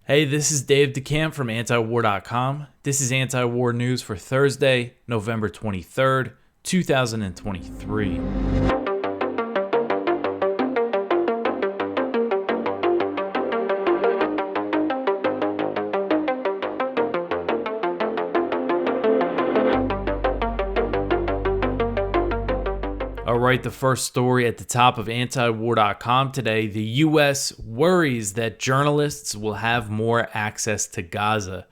Hey, this is Dave DeCamp from antiwar.com. This is anti-war news for Thursday, November 23rd, 2023. All right, the first story at the top of antiwar.com today. The U.S. worries that journalists will have more access to Gaza.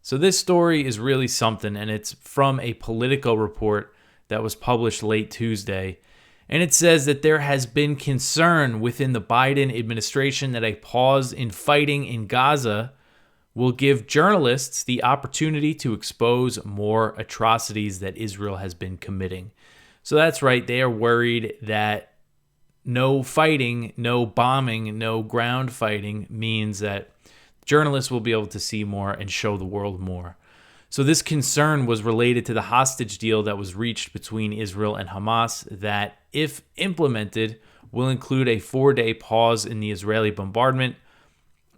So this story is really something, and it's from a Politico report that was published late Tuesday. And it says that there has been concern within the Biden administration that a pause in fighting in Gaza will give journalists the opportunity to expose more atrocities that Israel has been committing. So that's right, they are worried that no fighting, no bombing, no ground fighting means that journalists will be able to see more and show the world more. So this concern was related to the hostage deal that was reached between Israel and Hamas that, if implemented, will include a 4-day pause in the Israeli bombardment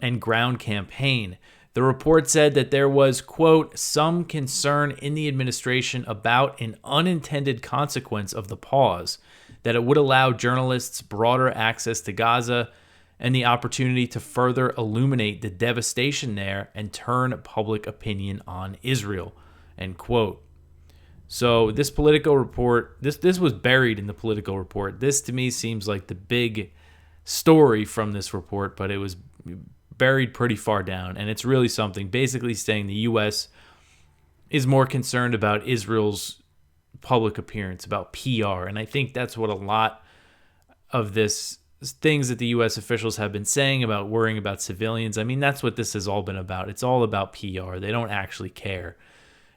and ground campaign. The report said that there was, quote, some concern in the administration about an unintended consequence of the pause, that it would allow journalists broader access to Gaza and the opportunity to further illuminate the devastation there and turn public opinion on Israel, end quote. So this Politico report, this was buried in the Politico report. This to me seems like the big story from this report, but it was buried pretty far down, and it's really something, basically saying the U.S. is more concerned about Israel's public appearance, about PR, and I think that's what a lot of this things that the U.S. officials have been saying about worrying about civilians. I mean, that's what this has all been about. It's all about PR. They don't actually care.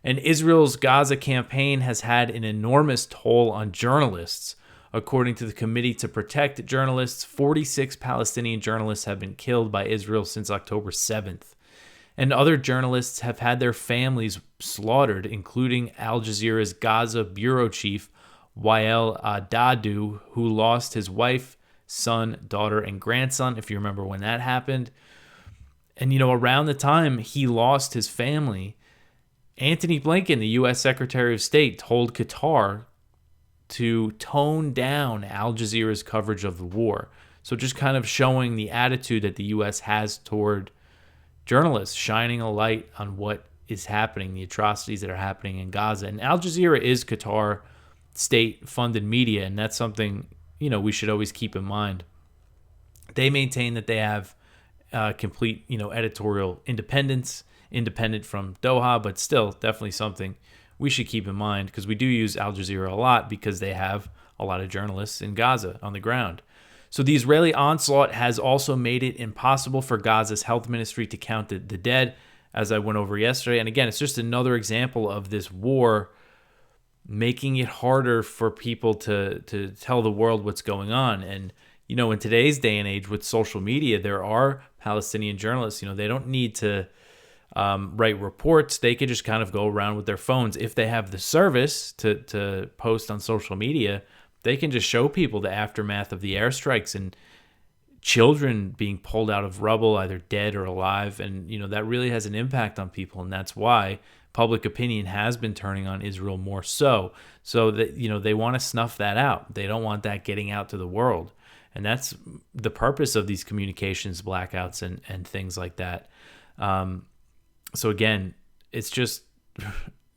And Israel's Gaza campaign has had an enormous toll on journalists. According to the Committee to Protect Journalists, 46 Palestinian journalists have been killed by Israel since October 7th. And other journalists have had their families slaughtered, including Al Jazeera's Gaza bureau chief, Wael Adadu, who lost his wife, son, daughter, and grandson, if you remember when that happened. And, around the time he lost his family, Antony Blinken, the U.S. Secretary of State, told Qatar to tone down Al Jazeera's coverage of the war. So just kind of showing the attitude that the U.S. has toward journalists, shining a light on what is happening, the atrocities that are happening in Gaza. And Al Jazeera is Qatar state-funded media, and that's something, we should always keep in mind. They maintain that they have complete, editorial independence, independent from Doha, but still definitely something we should keep in mind, because we do use Al Jazeera a lot because they have a lot of journalists in Gaza on the ground. So the Israeli onslaught has also made it impossible for Gaza's health ministry to count the dead, as I went over yesterday. And again, it's just another example of this war making it harder for people to tell the world what's going on. And, in today's day and age with social media, there are Palestinian journalists, they don't need to write reports. They could just kind of go around with their phones. If they have the service to post on social media, they can just show people the aftermath of the airstrikes and children being pulled out of rubble, either dead or alive. And, that really has an impact on people. And that's why public opinion has been turning on Israel more so that, they want to snuff that out. They don't want that getting out to the world. And that's the purpose of these communications blackouts and things like that. So again, it's just,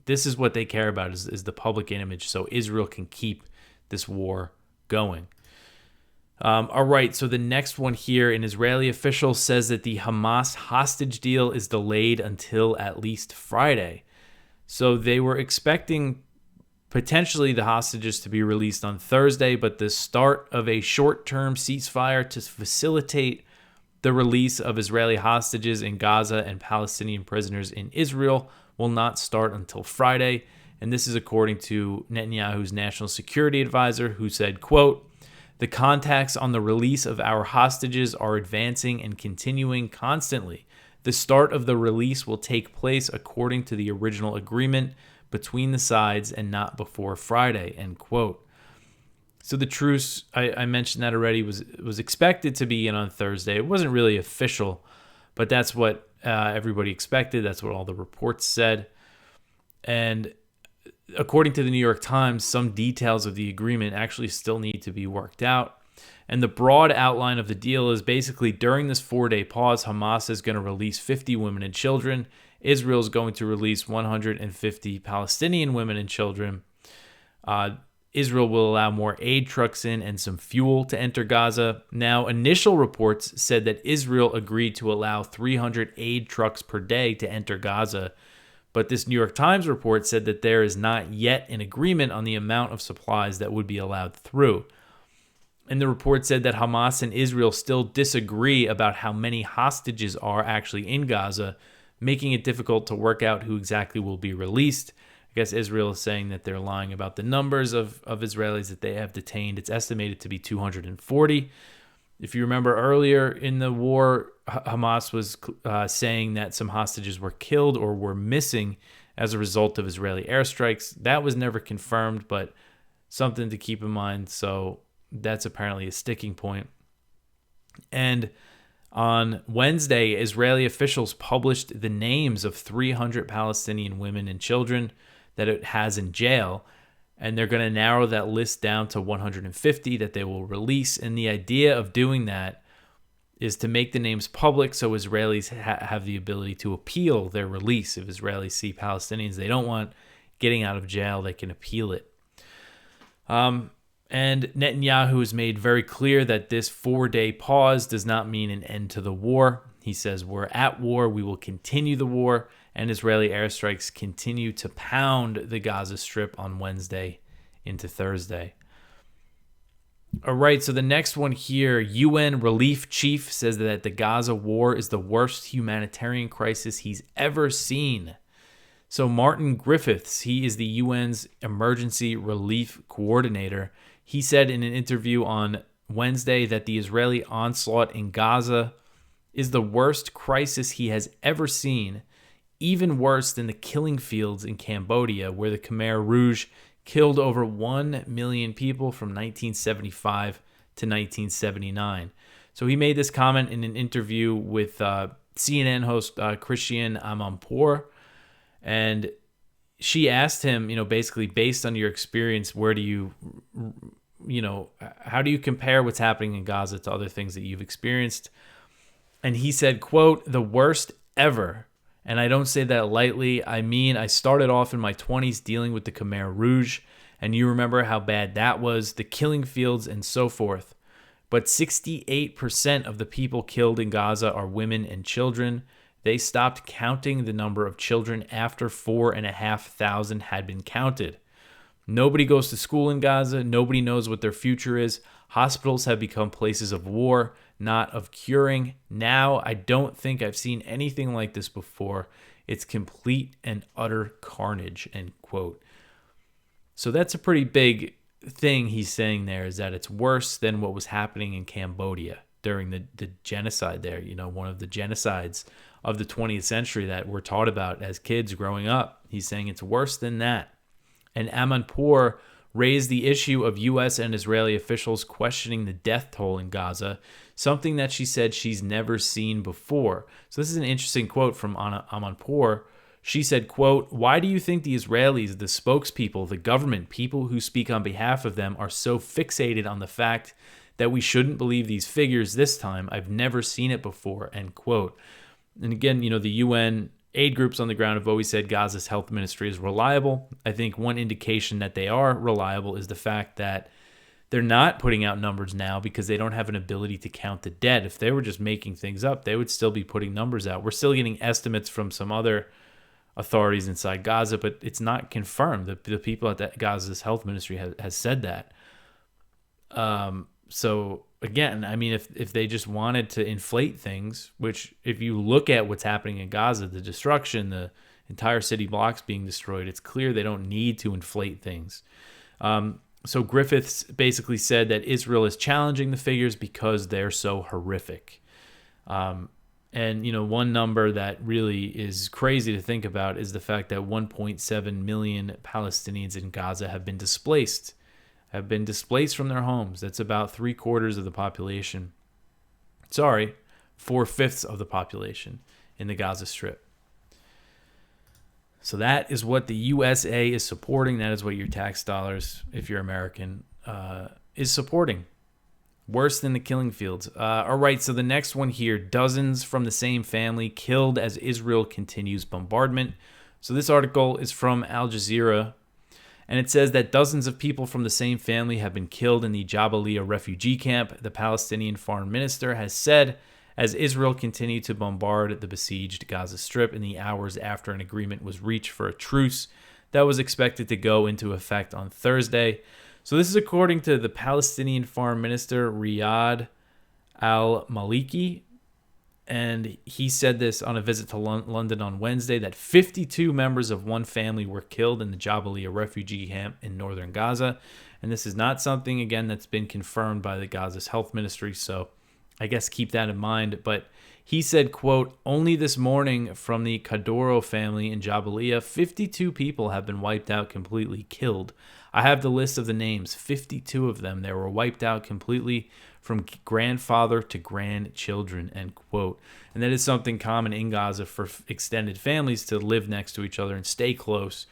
this is what they care about is the public image, so Israel can keep this war going. All right, so the next one here, an Israeli official says that the Hamas hostage deal is delayed until at least Friday. So they were expecting potentially the hostages to be released on Thursday, but the start of a short-term ceasefire to facilitate the release of Israeli hostages in Gaza and Palestinian prisoners in Israel will not start until Friday. And this is according to Netanyahu's national security advisor, who said, quote, the contacts on the release of our hostages are advancing and continuing constantly. The start of the release will take place according to the original agreement between the sides and not before Friday, end quote. So the truce, I mentioned that already, was expected to begin on Thursday. It wasn't really official, but that's what everybody expected. That's what all the reports said. And according to the New York Times, some details of the agreement actually still need to be worked out. And the broad outline of the deal is basically during this 4-day pause, Hamas is going to release 50 women and children. Israel is going to release 150 Palestinian women and children. Israel will allow more aid trucks in and some fuel to enter Gaza. Now, initial reports said that Israel agreed to allow 300 aid trucks per day to enter Gaza. But this New York Times report said that there is not yet an agreement on the amount of supplies that would be allowed through. And the report said that Hamas and Israel still disagree about how many hostages are actually in Gaza, making it difficult to work out who exactly will be released. I guess Israel is saying that they're lying about the numbers of Israelis that they have detained. It's estimated to be 240. If you remember earlier in the war, Hamas was saying that some hostages were killed or were missing as a result of Israeli airstrikes. That was never confirmed, but something to keep in mind. So that's apparently a sticking point. And on Wednesday, Israeli officials published the names of 300 Palestinian women and children that it has in jail, and they're going to narrow that list down to 150 that they will release. And the idea of doing that is to make the names public so Israelis have the ability to appeal their release. If Israelis see Palestinians they don't want getting out of jail, they can appeal it. And Netanyahu has made very clear that this 4-day pause does not mean an end to the war. He says, we're at war, we will continue the war, and Israeli airstrikes continue to pound the Gaza Strip on Wednesday into Thursday. All right, so the next one here, UN relief chief says that the Gaza war is the worst humanitarian crisis he's ever seen. So Martin Griffiths, he is the UN's emergency relief coordinator. He said in an interview on Wednesday that the Israeli onslaught in Gaza is the worst crisis he has ever seen, even worse than the killing fields in Cambodia, where the Khmer Rouge killed over 1 million people from 1975 to 1979. So he made this comment in an interview with CNN host Christiane Amanpour, and she asked him, basically based on your experience, where do you, how do you compare what's happening in Gaza to other things that you've experienced? And he said, quote, the worst ever. And I don't say that lightly. I mean, I started off in my 20s dealing with the Khmer Rouge, and you remember how bad that was, the killing fields and so forth. But 68% of the people killed in Gaza are women and children. They stopped counting the number of children after 4,500 had been counted. Nobody goes to school in Gaza. Nobody knows what their future is. Hospitals have become places of war, not of curing. Now, I don't think I've seen anything like this before. It's complete and utter carnage, end quote. So that's a pretty big thing he's saying there, is that it's worse than what was happening in Cambodia during the genocide there. One of the genocides of the 20th century that we're taught about as kids growing up. He's saying it's worse than that. And Amanpour raised the issue of U.S. and Israeli officials questioning the death toll in Gaza, something that she said she's never seen before. So this is an interesting quote from Amanpour. She said, quote, why do you think the Israelis, the spokespeople, the government, people who speak on behalf of them are so fixated on the fact that we shouldn't believe these figures this time? I've never seen it before, end quote. And again, the UN aid groups on the ground have always said Gaza's health ministry is reliable. I think one indication that they are reliable is the fact that they're not putting out numbers now because they don't have an ability to count the dead. If they were just making things up, they would still be putting numbers out. We're still getting estimates from some other authorities inside Gaza, but it's not confirmed. The people at Gaza's health ministry has said that. So again, I mean, if they just wanted to inflate things, which if you look at what's happening in Gaza, the destruction, the entire city blocks being destroyed, it's clear they don't need to inflate things. So Griffiths basically said that Israel is challenging the figures because they're so horrific. And, one number that really is crazy to think about is the fact that 1.7 million Palestinians in Gaza have been displaced from their homes. That's about 3/4 of the population. 4/5 of the population in the Gaza Strip. So that is what the USA is supporting. That is what your tax dollars, if you're American, is supporting. Worse than the killing fields. All right, so the next one here, dozens from the same family killed as Israel continues bombardment. So this article is from Al Jazeera, and it says that dozens of people from the same family have been killed in the Jabalia refugee camp, the Palestinian foreign minister has said, as Israel continued to bombard the besieged Gaza Strip in the hours after an agreement was reached for a truce that was expected to go into effect on Thursday. So this is according to the Palestinian foreign minister, Riyad al-Maliki, and he said this on a visit to London on Wednesday, that 52 members of one family were killed in the Jabalia refugee camp in northern Gaza. And this is not something, again, that's been confirmed by the Gaza's health ministry, so I guess keep that in mind. But he said, quote, only this morning from the Kadoro family in Jabalia, 52 people have been wiped out, completely killed. I have the list of the names, 52 of them. They were wiped out completely from grandfather to grandchildren, end quote. And that is something common in Gaza for extended families to live next to each other and stay close.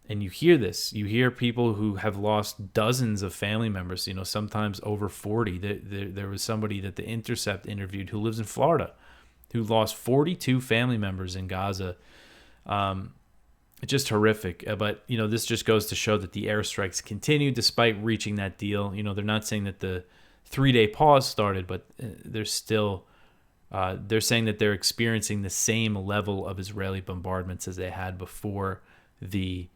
And you hear this. You hear people who have lost dozens of family members, sometimes over 40. There was somebody that The Intercept interviewed who lives in Florida who lost 42 family members in Gaza. It's just horrific. But, this just goes to show that the airstrikes continue despite reaching that deal. They're not saying that the 3-day pause started, but they're still, they're saying that they're experiencing the same level of Israeli bombardments as they had before the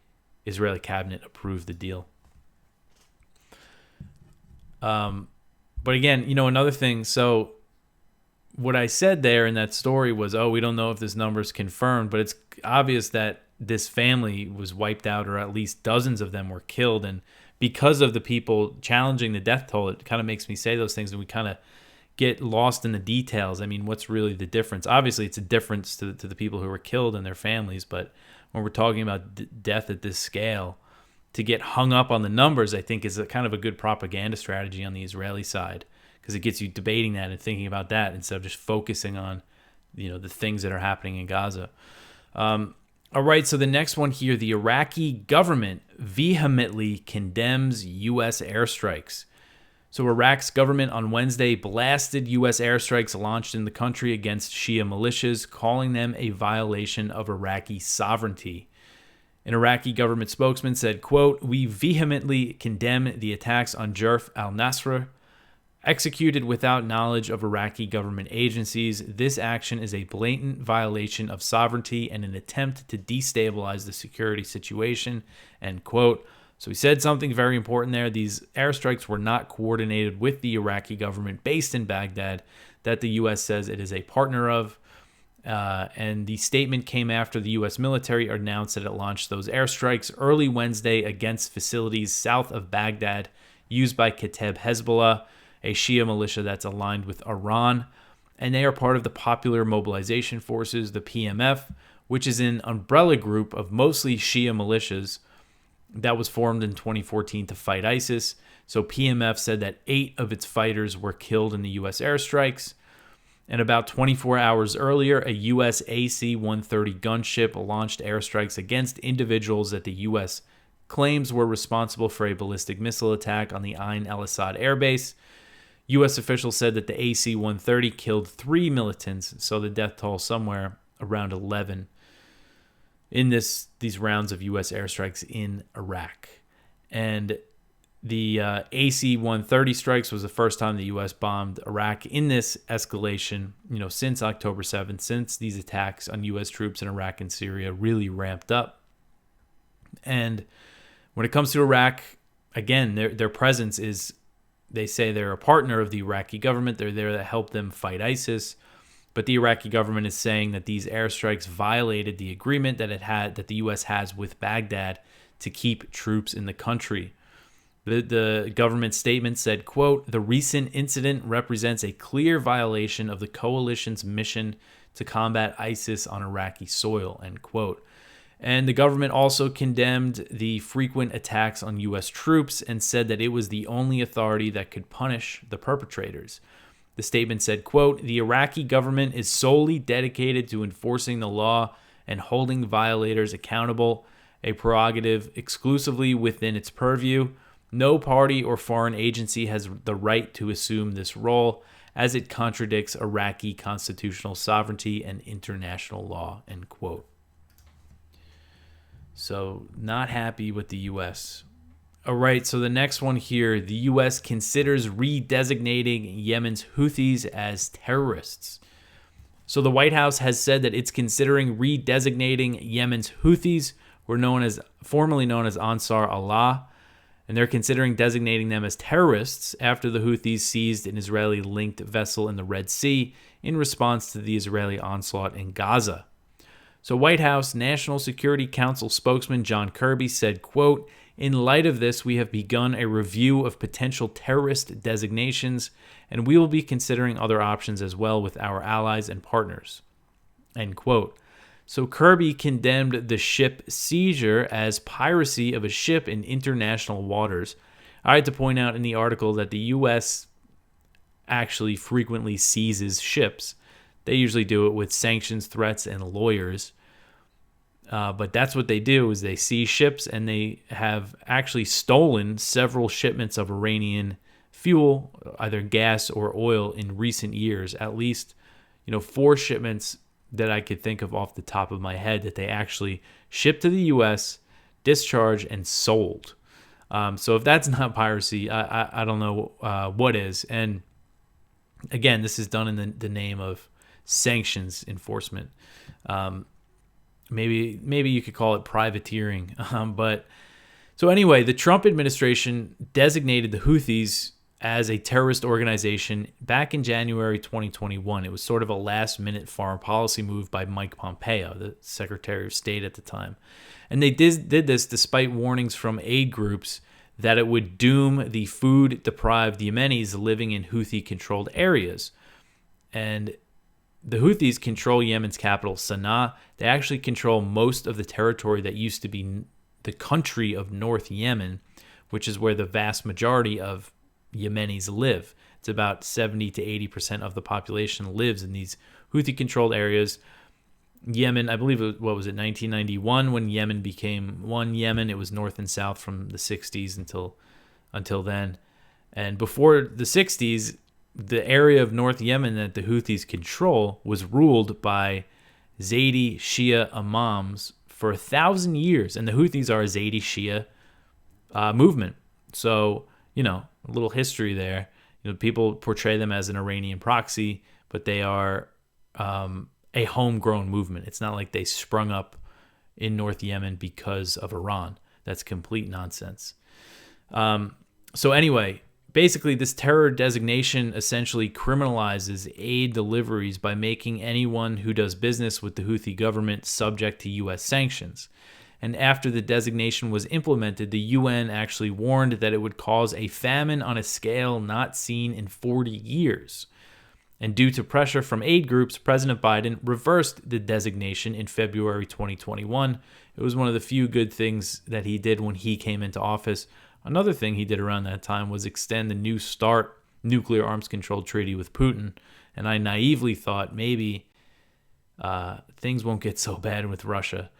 Israeli cabinet approved the deal. But again, another thing, so what I said there in that story was, we don't know if this number is confirmed, but it's obvious that this family was wiped out, or at least dozens of them were killed. And because of the people challenging the death toll, it kind of makes me say those things, and we kind of get lost in the details. I mean, what's really the difference? Obviously, it's a difference to the people who were killed and their families, but when we're talking about death at this scale, to get hung up on the numbers, I think, is a kind of a good propaganda strategy on the Israeli side, because it gets you debating that and thinking about that instead of just focusing on, the things that are happening in Gaza. All right, so the next one here, the Iraqi government vehemently condemns U.S. airstrikes. So Iraq's government on Wednesday blasted U.S. airstrikes launched in the country against Shia militias, calling them a violation of Iraqi sovereignty. An Iraqi government spokesman said, quote, we vehemently condemn the attacks on Jerf al-Nasr, executed without knowledge of Iraqi government agencies. This action is a blatant violation of sovereignty and an attempt to destabilize the security situation, end quote. So he said something very important there. These airstrikes were not coordinated with the Iraqi government based in Baghdad that the U.S. says it is a partner of. And the statement came after the U.S. military announced that it launched those airstrikes early Wednesday against facilities south of Baghdad used by Kateb Hezbollah, a Shia militia that's aligned with Iran. And they are part of the Popular Mobilization Forces, the PMF, which is an umbrella group of mostly Shia militias that was formed in 2014 to fight ISIS. So PMF said that 8 of its fighters were killed in the U.S. airstrikes. And about 24 hours earlier, a U.S. AC-130 gunship launched airstrikes against individuals that the U.S. claims were responsible for a ballistic missile attack on the Ain al-Assad airbase. U.S. officials said that the AC-130 killed 3 militants, so the death toll somewhere around 11 in these rounds of U.S. airstrikes in Iraq. And the AC-130 strikes was the first time the U.S. bombed Iraq in this escalation, since October 7th, since these attacks on U.S. troops in Iraq and Syria really ramped up. And when it comes to Iraq, again, their presence is, they say they're a partner of the Iraqi government. They're there to help them fight ISIS. But the Iraqi government is saying that these airstrikes violated the agreement that the U.S. has with Baghdad to keep troops in the country. The government statement said, quote, the recent incident represents a clear violation of the coalition's mission to combat ISIS on Iraqi soil, end quote. And the government also condemned the frequent attacks on U.S. troops and said that it was the only authority that could punish the perpetrators. The statement said, quote, "The Iraqi government is solely dedicated to enforcing the law and holding violators accountable, a prerogative exclusively within its purview. No party or foreign agency has the right to assume this role, as it contradicts Iraqi constitutional sovereignty and international law," end quote. So, not happy with the U.S. All right, so the next one here, the U.S. considers redesignating Yemen's Houthis as terrorists. So the White House has said that it's considering redesignating Yemen's Houthis, formerly known as Ansar Allah, and they're considering designating them as terrorists after the Houthis seized an Israeli-linked vessel in the Red Sea in response to the Israeli onslaught in Gaza. So White House National Security Council spokesman John Kirby said, quote, "In light of this, we have begun a review of potential terrorist designations, and we will be considering other options as well with our allies and partners," end quote. So Kirby condemned the ship seizure as piracy of a ship in international waters. I had to point out in the article that the U.S. actually frequently seizes ships. They usually do it with sanctions, threats, and lawyers. But that's what they do, is they seize ships, and they have actually stolen several shipments of Iranian fuel, either gas or oil, in recent years. At least, 4 shipments that I could think of off the top of my head that they actually shipped to the U.S., discharged, and sold. So if that's not piracy, I don't know what is. And again, this is done in the name of sanctions enforcement. Maybe you could call it privateering. But so anyway, the Trump administration designated the Houthis as a terrorist organization back in January 2021. It was sort of a last-minute foreign policy move by Mike Pompeo, the Secretary of State at the time. And they did this despite warnings from aid groups that it would doom the food-deprived Yemenis living in Houthi-controlled areas. And the Houthis control Yemen's capital, Sana'a. They actually control most of the territory that used to be the country of North Yemen, which is where the vast majority of Yemenis live. It's about 70 to 80% of the population lives in these Houthi-controlled areas. Yemen, I believe, 1991 when Yemen became one Yemen. It was north and south from the 60s until then. And before the 60s, the area of North Yemen that the Houthis control was ruled by Zaidi Shia imams for 1,000 years. And the Houthis are a Zaidi Shia movement. So, a little history there. People portray them as an Iranian proxy, but they are a homegrown movement. It's not like they sprung up in North Yemen because of Iran. That's complete nonsense. So anyway, basically this terror designation essentially criminalizes aid deliveries by making anyone who does business with the Houthi government subject to U.S. sanctions. And after the designation was implemented, the UN actually warned that it would cause a famine on a scale not seen in 40 years. And due to pressure from aid groups, President Biden reversed the designation in February 2021. It was one of the few good things that he did when he came into office. Another thing he did around that time was extend the New START nuclear arms control treaty with Putin. And I naively thought maybe things won't get so bad with Russia.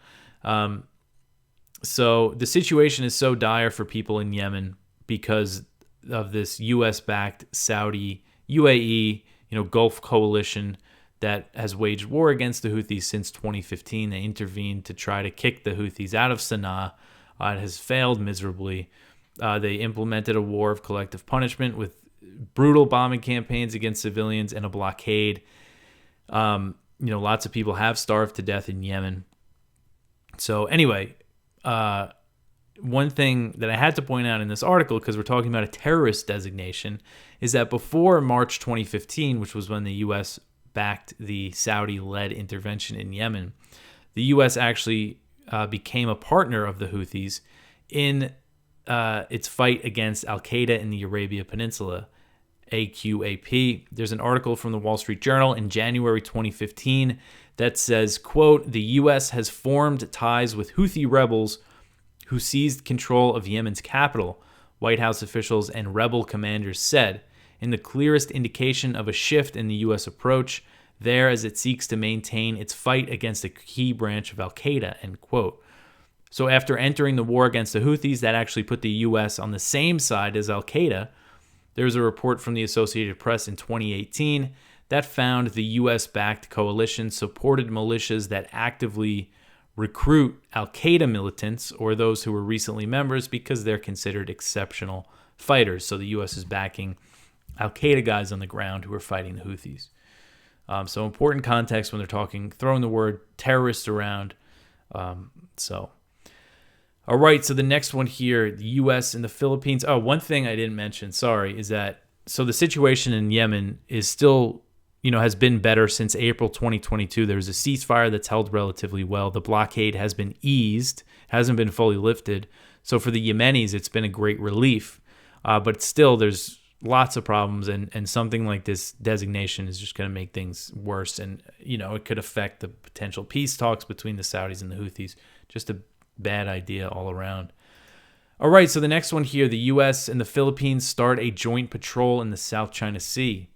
So the situation is so dire for people in Yemen because of this U.S.-backed Saudi, UAE, Gulf coalition that has waged war against the Houthis since 2015. They intervened to try to kick the Houthis out of Sana'a. It has failed miserably. They implemented a war of collective punishment with brutal bombing campaigns against civilians and a blockade. Lots of people have starved to death in Yemen. So anyway, one thing that I had to point out in this article, because we're talking about a terrorist designation, is that before March 2015, which was when the U.S. backed the Saudi-led intervention in Yemen, the U.S. actually became a partner of the Houthis in its fight against Al-Qaeda in the Arabia Peninsula, AQAP. There's an article from the Wall Street Journal in January 2015 that says, quote, "The U.S. has formed ties with Houthi rebels who seized control of Yemen's capital," White House officials and rebel commanders said. in the clearest indication of a shift in the U.S. approach there as it seeks to maintain its fight against a key branch of al-Qaeda, end quote. So after entering the war against the Houthis, that actually put the U.S. on the same side as al-Qaeda. There was a report from the Associated Press in 2018 that found the U.S.-backed coalition supported militias that actively recruit al-Qaeda militants or those who were recently members because they're considered exceptional fighters. So the U.S. is backing al-Qaeda guys on the ground who are fighting the Houthis. So important context when they're throwing the word terrorist around. All right, so the next one here, the U.S. and the Philippines. Oh, one thing I didn't mention, sorry, is that so the situation in Yemen is still, has been better since April 2022. There's a ceasefire that's held relatively well. The blockade has been eased, hasn't been fully lifted. So for the Yemenis, it's been a great relief. But still, there's lots of problems, and something like this designation is just going to make things worse. And, it could affect the potential peace talks between the Saudis and the Houthis. Just a bad idea all around. All right, so the next one here, the U.S. and the Philippines start a joint patrol in the South China Sea.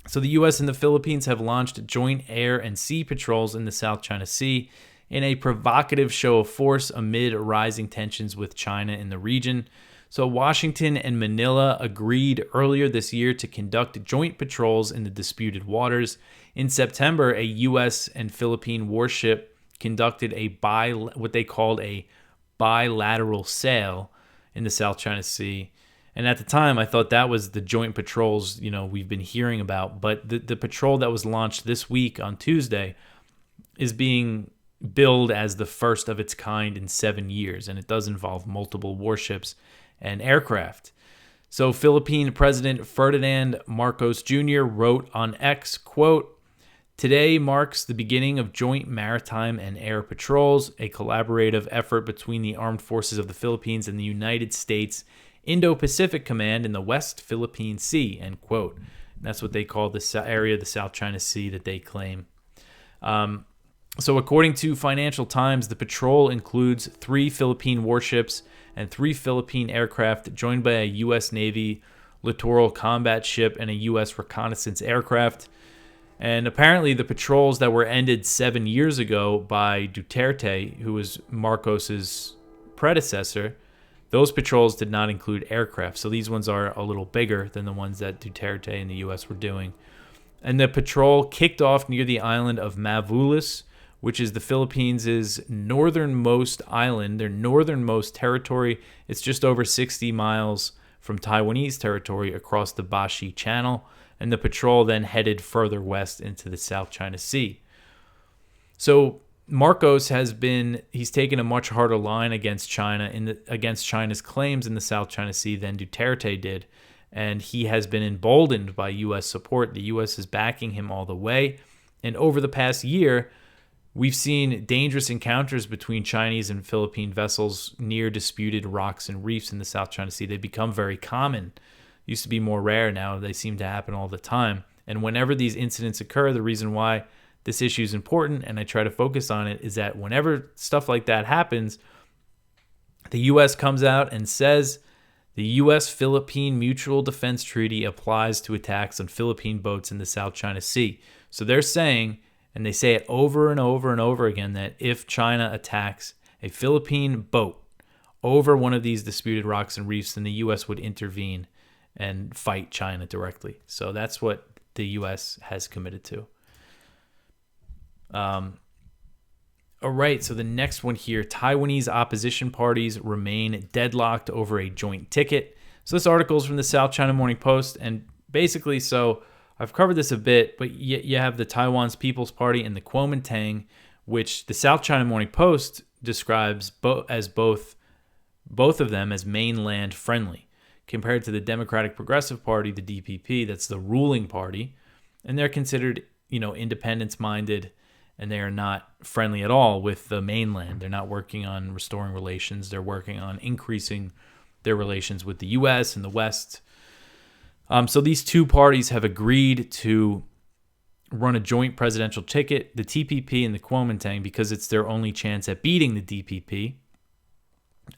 So the U.S. and the Philippines have launched joint air and sea patrols in the South China Sea in a provocative show of force amid rising tensions with China in the region. So Washington and Manila agreed earlier this year to conduct joint patrols in the disputed waters. In September, a U.S. and Philippine warship conducted what they called a bilateral sail in the South China Sea. And at the time, I thought that was the joint patrols, we've been hearing about. But the patrol that was launched this week on Tuesday is being billed as the first of its kind in 7 years. And it does involve multiple warships and aircraft. So Philippine President Ferdinand Marcos Jr. wrote on X, quote, "Today marks the beginning of joint maritime and air patrols, a collaborative effort between the armed forces of the Philippines and the United States Indo-Pacific Command in the West Philippine Sea," end quote. And that's what they call this area of the South China Sea that they claim. So according to Financial Times, the patrol includes 3 Philippine warships and 3 Philippine aircraft joined by a U.S. Navy littoral combat ship and a U.S. reconnaissance aircraft. And apparently the patrols that were ended 7 years ago by Duterte, who was Marcos's predecessor, those patrols did not include aircraft. So these ones are a little bigger than the ones that Duterte and the U.S. were doing. And the patrol kicked off near the island of Mavulis, which is the Philippines' northernmost island, their northernmost territory. It's just over 60 miles from Taiwanese territory across the Bashi Channel. And the patrol then headed further west into the South China Sea. So Marcos he's taken a much harder line against China against China's claims in the South China Sea than Duterte did. And he has been emboldened by U.S. support. The U.S. is backing him all the way. And over the past year, we've seen dangerous encounters between Chinese and Philippine vessels near disputed rocks and reefs in the South China Sea. They've become very common. Used to be more rare. Now they seem to happen all the time. And whenever these incidents occur, the reason why this issue is important and I try to focus on it is that whenever stuff like that happens, the U.S. comes out and says the U.S.-Philippine Mutual Defense Treaty applies to attacks on Philippine boats in the South China Sea. So they're saying, and they say it over and over and over again, that if China attacks a Philippine boat over one of these disputed rocks and reefs, then the U.S. would intervene and fight China directly. So that's what the U.S. has committed to. All right, so the next one here, Taiwanese opposition parties remain deadlocked over a joint ticket. So this article is from the South China Morning Post, and basically, so I've covered this a bit, but you have the Taiwan's People's Party and the Kuomintang, which the South China Morning Post describes both of them as mainland friendly, compared to the Democratic Progressive Party, the DPP, that's the ruling party, and they're considered, independence-minded, and they are not friendly at all with the mainland. They're not working on restoring relations. They're working on increasing their relations with the U.S. and the West. So these two parties have agreed to run a joint presidential ticket, the TPP and the Kuomintang, because it's their only chance at beating the DPP.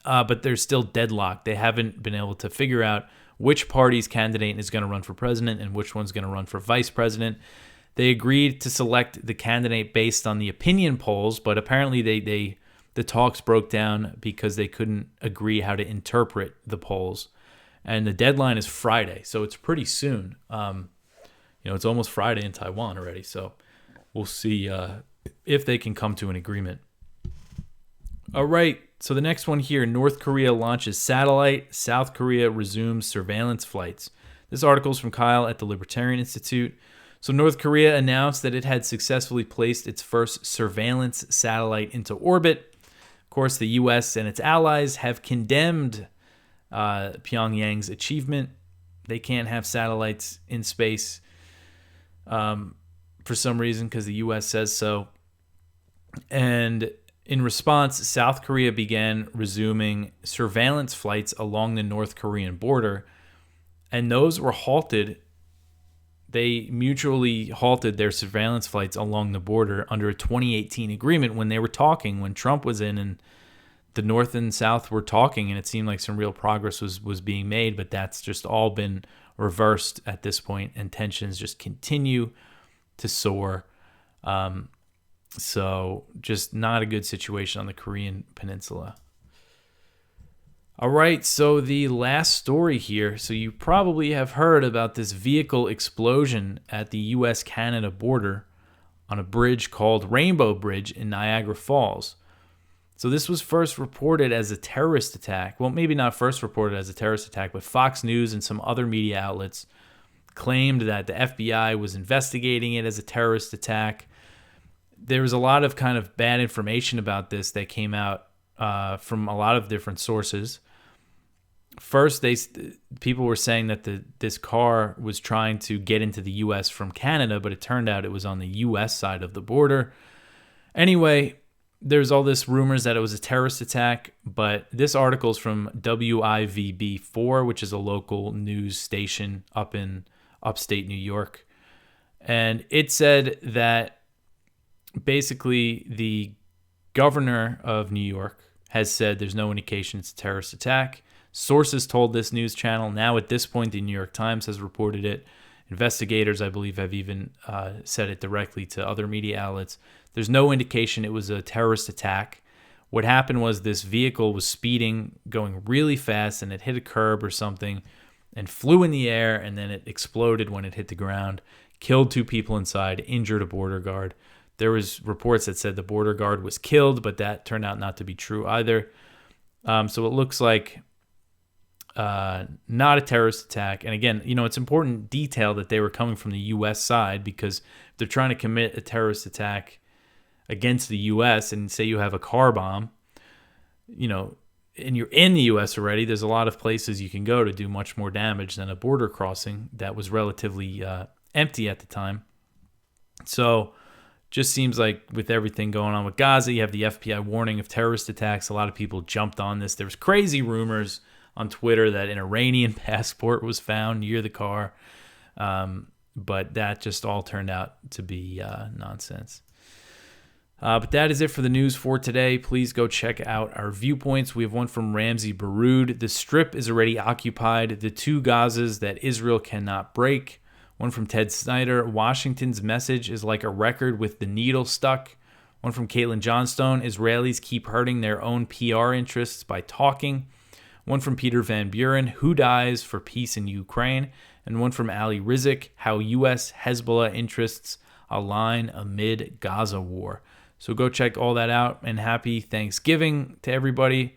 But they're still deadlocked. They haven't been able to figure out which party's candidate is going to run for president and which one's going to run for vice president. They agreed to select the candidate based on the opinion polls, but apparently the talks broke down because they couldn't agree how to interpret the polls. And the deadline is Friday, so it's pretty soon. It's almost Friday in Taiwan already, so we'll see if they can come to an agreement. All right, so the next one here, North Korea launches satellite, South Korea resumes surveillance flights. This article is from Kyle at the Libertarian Institute. So North Korea announced that it had successfully placed its first surveillance satellite into orbit. Of course, the U.S. and its allies have condemned Pyongyang's achievement. They can't have satellites in space for some reason because the U.S. says so. And in response, South Korea began resuming surveillance flights along the North Korean border, and those were halted. They mutually halted their surveillance flights along the border under a 2018 agreement when they were talking, when Trump was in and the North and South were talking, and it seemed like some real progress was being made, but that's just all been reversed at this point, and tensions just continue to soar. So just not a good situation on the Korean Peninsula. All right, so the last story here. So you probably have heard about this vehicle explosion at the U.S.-Canada border on a bridge called Rainbow Bridge in Niagara Falls. So this was first reported as a terrorist attack. Well, maybe not first reported as a terrorist attack, but Fox News and some other media outlets claimed that the FBI was investigating it as a terrorist attack. There was a lot of kind of bad information about this that came out from a lot of different sources. First, people were saying that this car was trying to get into the U.S. from Canada, but it turned out it was on the U.S. side of the border. Anyway, there's all this rumors that it was a terrorist attack, but this article is from WIVB4, which is a local news station up in upstate New York. And it said that basically the governor of New York has said there's no indication it's a terrorist attack. Sources told this news channel. Now at this point, the New York Times has reported it. Investigators, I believe, have even said it directly to other media outlets. There's no indication it was a terrorist attack. What happened was this vehicle was speeding, going really fast, and it hit a curb or something and flew in the air, and then it exploded when it hit the ground, killed 2 people inside, injured a border guard. There was reports that said the border guard was killed, but that turned out not to be true either. So it looks like not a terrorist attack. And again, it's important detail that they were coming from the U.S. side, because if they're trying to commit a terrorist attack against the U.S. and say you have a car bomb, and you're in the U.S. already, there's a lot of places you can go to do much more damage than a border crossing that was relatively empty at the time. So just seems like with everything going on with Gaza, you have the FBI warning of terrorist attacks. A lot of people jumped on this. There was crazy rumors on Twitter that an Iranian passport was found near the car. But that just all turned out to be nonsense. But that is it for the news for today. Please go check out our viewpoints. We have one from Ramsey Baroud. The Strip is already occupied. The 2 Gazas that Israel cannot break. One from Ted Snyder. Washington's message is like a record with the needle stuck. One from Caitlin Johnstone. Israelis keep hurting their own PR interests by talking. One from Peter Van Buren. Who dies for peace in Ukraine? And one from Ali Rizik. How U.S. Hezbollah interests align amid Gaza war. So go check all that out, and happy Thanksgiving to everybody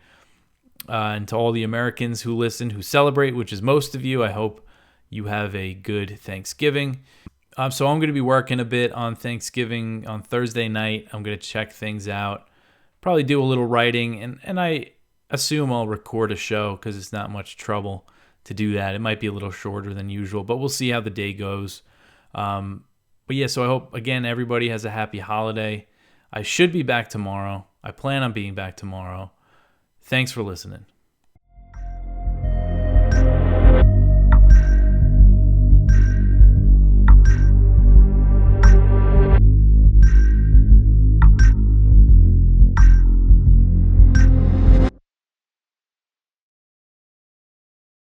and to all the Americans who listen, who celebrate, which is most of you. I hope you have a good Thanksgiving. So I'm going to be working a bit on Thanksgiving on Thursday night. I'm going to check things out, probably do a little writing, and I assume I'll record a show because it's not much trouble to do that. It might be a little shorter than usual, but we'll see how the day goes. But yeah, so I hope, again, everybody has a happy holiday. I should be back tomorrow. I plan on being back tomorrow. Thanks for listening.